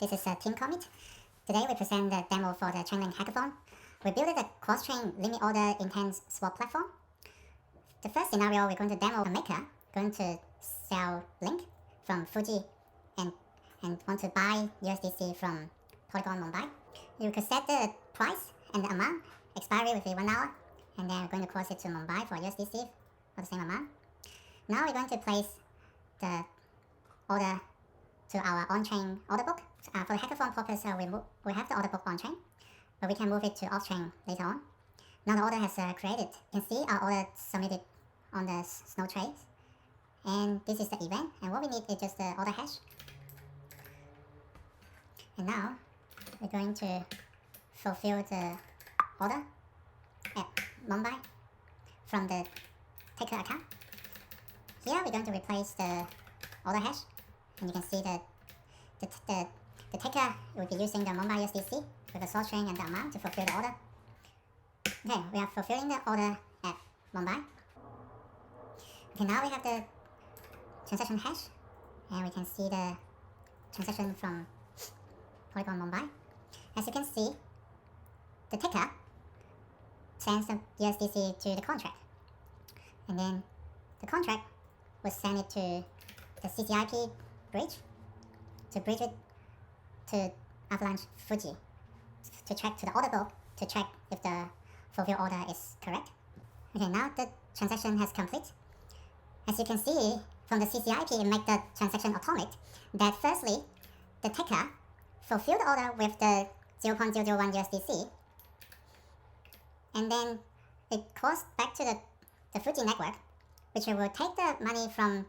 This is Team Comet. Today we present the demo for the Chainlink Hackathon. We built a cross-chain limit order intense swap platform. The first scenario, we're going to demo a maker going to sell Link from Fuji and want to buy USDC from Polygon Mumbai. You could set the price and the amount, expiry within 1 hour, and then we're going to cross it to Mumbai for USDC for the same amount. Now we're going to place the order to our on-chain order book. For the hackathon purpose, we have the order book on-chain, but we can move it to off-chain later on. Now the order has created. You can see our order submitted on the Snow Trades, and this is the event. And what we need is just the order hash. And now we're going to fulfill the order at Mumbai from the taker account. Here we're going to replace the order hash, and you can see that the taker will be using the Mumbai USDC with the source string and the amount to fulfill the order. Okay, we are fulfilling the order at Mumbai. Okay, now we have the transaction hash, and we can see the transaction from Polygon Mumbai. As you can see, the taker sends the USDC to the contract, and then the contract will send it to the CCIP bridge to bridge it to Avalanche Fuji to check to the order book to check if the fulfill order is correct. Okay, now the transaction has complete. As you can see from the CCIP, it makes the transaction atomic. That firstly, the taker fulfilled the order with the 0.001 USDC, and then it calls back to the Fuji network, which will take the money from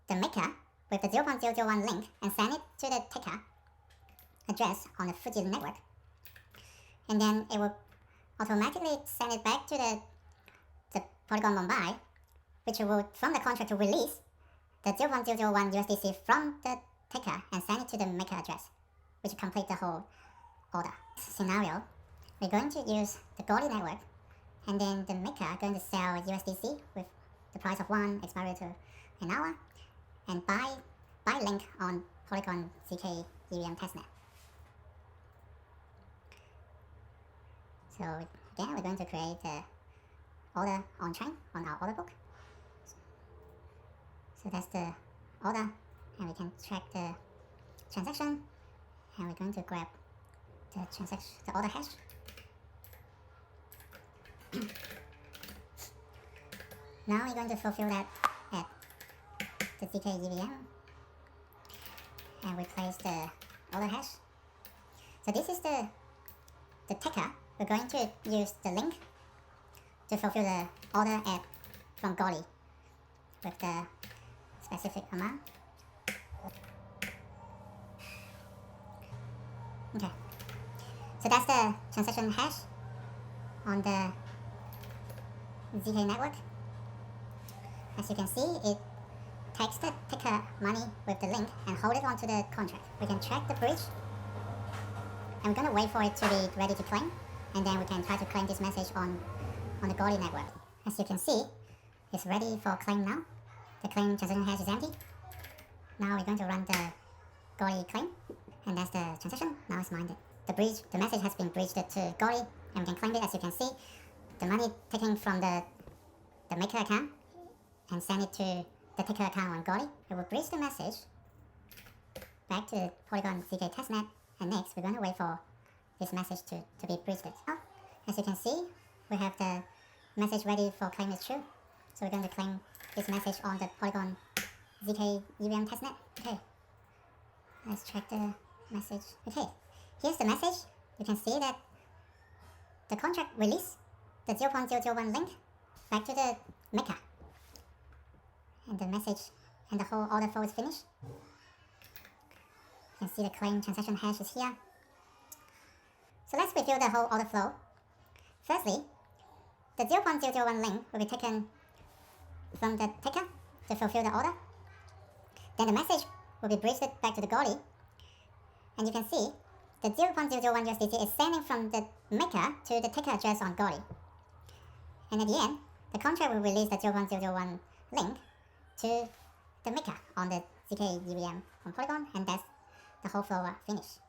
the maker with the 0.001 link and send it to the taker address on the Fuji network. And then it will automatically send it back to the Polygon Mumbai, which will, from the contract, to release the 0.001 USDC from the taker and send it to the maker address, which will complete the whole order. Scenario, we're going to use the Goldie network, and then the maker going to sell USDC with the price of 1, expiry to an hour, and buy Link on Polygon ZK EVM testnet. So again, we're going to create the order on-chain on our order book. So that's the order, and we can track the transaction, and we're going to grab the order hash. Now we're going to fulfill that at the ZK EVM, and we place the order hash. So this is the taker. We're going to use the link to fulfill the order from Goldie with the specific amount. Okay, so that's the transaction hash on the ZK network. As you can see, it takes the taker money with the link and hold it onto the contract. We can track the bridge, and we're going to wait for it to be ready to claim, and then we can try to claim this message on the Goldie network. As you can see, it's ready for claim now. The claim transaction hash is empty. Now we're going to run the Goldie claim, and that's the transaction. Now it's minded. The message has been bridged to Goldie, and we can claim it. As you can see, the money taken from the maker account and send it to the taker account on Goldie. It will bridge the message back to Polygon ZK testnet, and next we're going to wait for this message to be bridged. Now, as you can see, we have the message ready for claim is true. So we're going to claim this message on the Polygon ZK EVM testnet. Okay, let's check the message. Okay, here's the message. You can see that the contract released the 0.001 link back to the maker, and the message and the whole order flow is finished. You can see the claim transaction hash is here. So let's review the whole order flow. Firstly, the 0.001 link will be taken from the taker to fulfill the order. Then the message will be bridged back to the Goldie, and you can see the 0.001 USDC is sending from the maker to the taker address on Goldie. And at the end, the contract will release the 0.001 link to the maker on the ZK EVM on Polygon, and that's the whole floor finish.